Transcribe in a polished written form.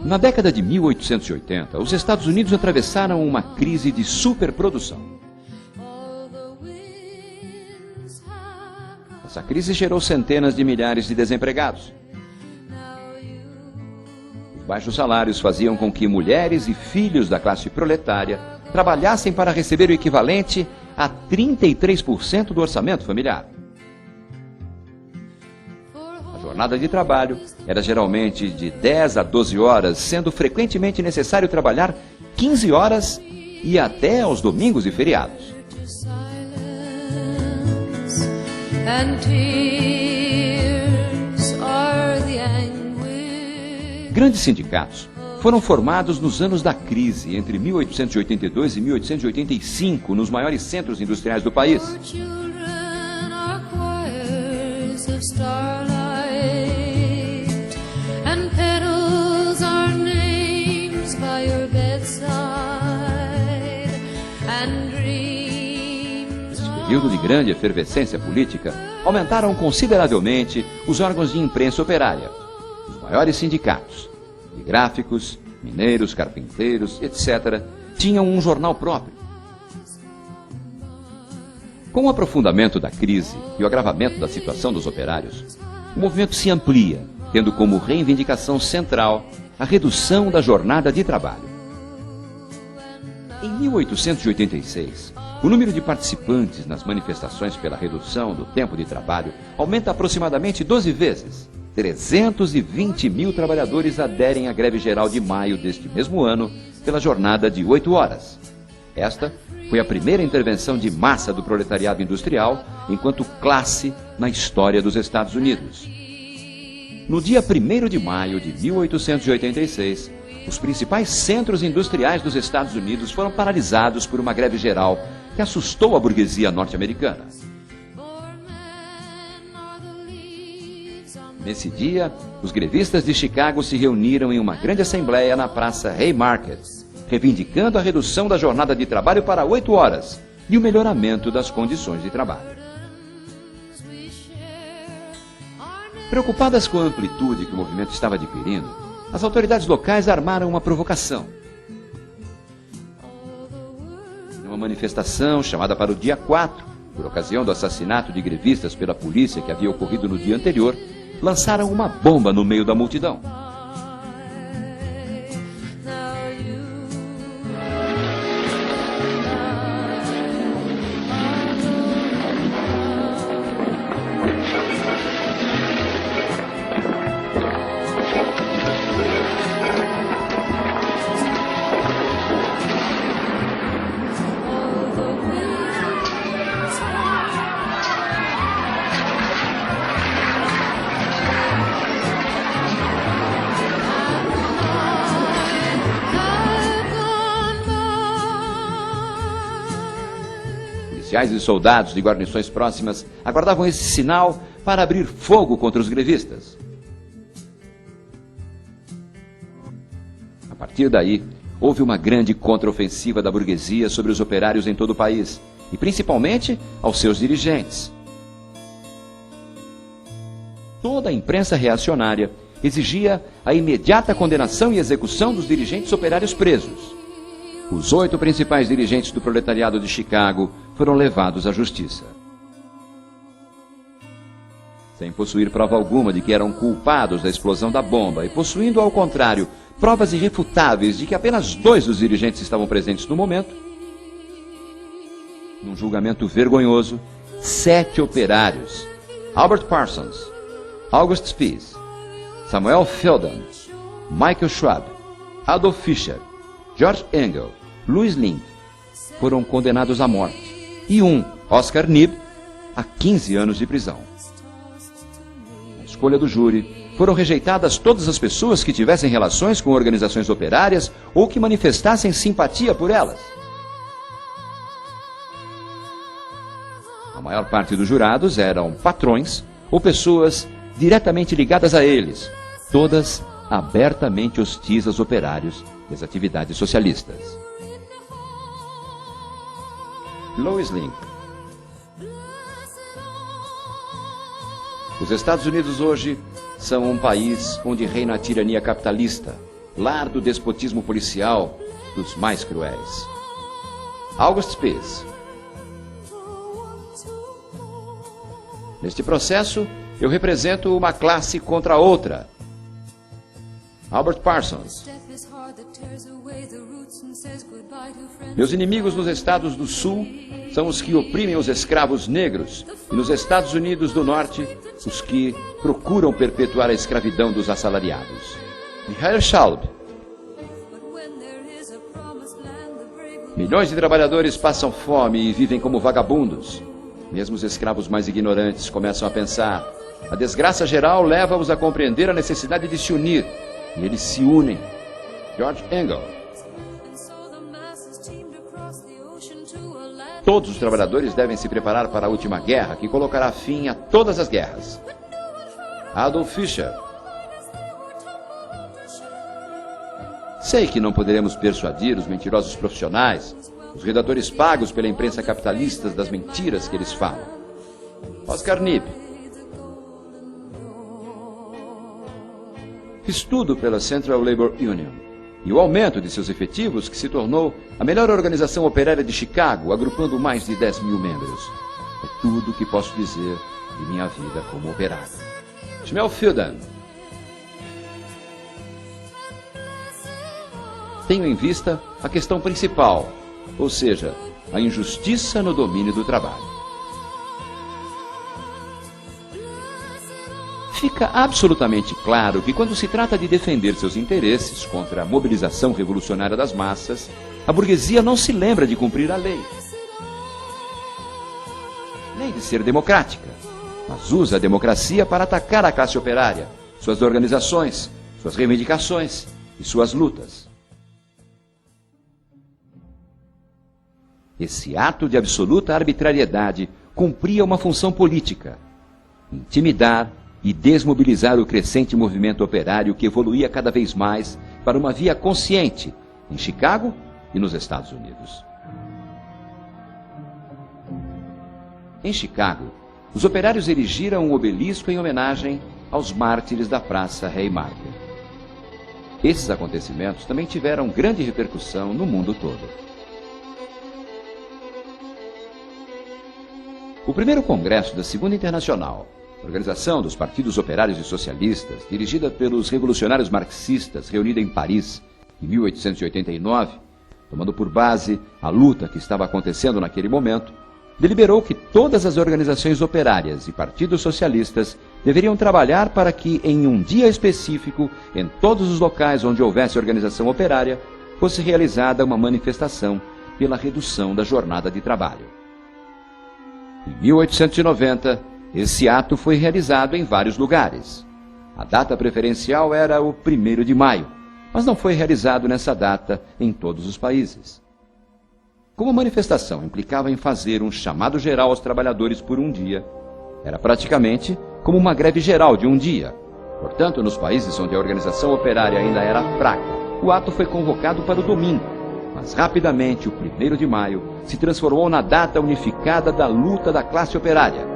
Na década de 1880, os Estados Unidos atravessaram uma crise de superprodução. Essa crise gerou centenas de milhares de desempregados. Os baixos salários faziam com que mulheres e filhos da classe proletária trabalhassem para receber o equivalente a 33% do orçamento familiar. A jornada de trabalho era geralmente de 10 a 12 horas, sendo frequentemente necessário trabalhar 15 horas e até aos domingos e feriados. Grandes sindicatos foram formados nos anos da crise, entre 1882 e 1885, nos maiores centros industriais do país. Nesse período de grande efervescência política, aumentaram consideravelmente os órgãos de imprensa operária. Os maiores sindicatos, de gráficos, mineiros, carpinteiros, etc., tinham um jornal próprio. Com o aprofundamento da crise e o agravamento da situação dos operários, o movimento se amplia, tendo como reivindicação central a redução da jornada de trabalho. Em 1886, o número de participantes nas manifestações pela redução do tempo de trabalho aumenta aproximadamente 12 vezes. 320 mil trabalhadores aderem à greve geral de maio deste mesmo ano pela jornada de 8 horas. Esta foi a primeira intervenção de massa do proletariado industrial enquanto classe na história dos Estados Unidos. No dia 1º de maio de 1886, os principais centros industriais dos Estados Unidos foram paralisados por uma greve geral que assustou a burguesia norte-americana. Nesse dia, os grevistas de Chicago se reuniram em uma grande assembleia na praça Haymarket, reivindicando a redução da jornada de trabalho para 8 horas e o melhoramento das condições de trabalho. Preocupadas com a amplitude que o movimento estava adquirindo, as autoridades locais armaram uma provocação. Numa manifestação chamada para o dia 4, por ocasião do assassinato de grevistas pela polícia que havia ocorrido no dia anterior, lançaram uma bomba no meio da multidão. Policiais e soldados de guarnições próximas aguardavam esse sinal para abrir fogo contra os grevistas. A partir daí, houve uma grande contraofensiva da burguesia sobre os operários em todo o país, e principalmente aos seus dirigentes. Toda a imprensa reacionária exigia a imediata condenação e execução dos dirigentes operários presos. Os 8 principais dirigentes do proletariado de Chicago foram levados à justiça. Sem possuir prova alguma de que eram culpados da explosão da bomba e possuindo, ao contrário, provas irrefutáveis de que apenas 2 dos dirigentes estavam presentes no momento, num julgamento vergonhoso, 7 operários, Albert Parsons, August Spies, Samuel Feldman, Michael Schwab, Adolf Fischer, George Engel, Louis Link, foram condenados à morte, e Oscar Nib, a 15 anos de prisão. Na escolha do júri, foram rejeitadas todas as pessoas que tivessem relações com organizações operárias ou que manifestassem simpatia por elas. A maior parte dos jurados eram patrões ou pessoas diretamente ligadas a eles, todas abertamente hostis aos operários e às atividades socialistas. Lois Link. Os Estados Unidos hoje são um país onde reina a tirania capitalista, lar do despotismo policial dos mais cruéis. August Peace. Neste processo, eu represento uma classe contra outra. Albert Parsons. Meus inimigos nos estados do Sul são os que oprimem os escravos negros e nos Estados Unidos do Norte, os que procuram perpetuar a escravidão dos assalariados. Michael Schaub. Milhões de trabalhadores passam fome e vivem como vagabundos. Mesmo os escravos mais ignorantes começam a pensar. A desgraça geral leva-os a compreender a necessidade de se unir, e eles se unem. George Engel. Todos os trabalhadores devem se preparar para a última guerra, que colocará fim a todas as guerras. Adolf Fischer. Sei que não poderemos persuadir os mentirosos profissionais, os redatores pagos pela imprensa capitalista das mentiras que eles falam. Oscar Nib. Fiz tudo pela Central Labor Union e o aumento de seus efetivos, que se tornou a melhor organização operária de Chicago, agrupando mais de 10 mil membros. É tudo o que posso dizer de minha vida como operário. Shmuel Filden. Tenho em vista a questão principal, ou seja, a injustiça no domínio do trabalho. Fica absolutamente claro que quando se trata de defender seus interesses contra a mobilização revolucionária das massas, a burguesia não se lembra de cumprir a lei, nem de ser democrática, mas usa a democracia para atacar a classe operária, suas organizações, suas reivindicações e suas lutas. Esse ato de absoluta arbitrariedade cumpria uma função política: intimidar e desmobilizar o crescente movimento operário que evoluía cada vez mais para uma via consciente em Chicago e nos Estados Unidos. Em Chicago, os operários erigiram um obelisco em homenagem aos mártires da Praça Haymarket. Esses acontecimentos também tiveram grande repercussão no mundo todo. O primeiro congresso da Segunda Internacional, organização dos partidos operários e socialistas, dirigida pelos revolucionários marxistas, reunida em Paris em 1889, tomando por base a luta que estava acontecendo naquele momento, deliberou que todas as organizações operárias e partidos socialistas deveriam trabalhar para que, em um dia específico, em todos os locais onde houvesse organização operária, fosse realizada uma manifestação pela redução da jornada de trabalho. Em 1890, esse ato foi realizado em vários lugares. A data preferencial era o 1º de maio, mas não foi realizado nessa data em todos os países. Como a manifestação implicava em fazer um chamado geral aos trabalhadores por um dia, era praticamente como uma greve geral de um dia. Portanto, nos países onde a organização operária ainda era fraca, o ato foi convocado para o domingo. Mas rapidamente, o 1º de maio se transformou na data unificada da luta da classe operária.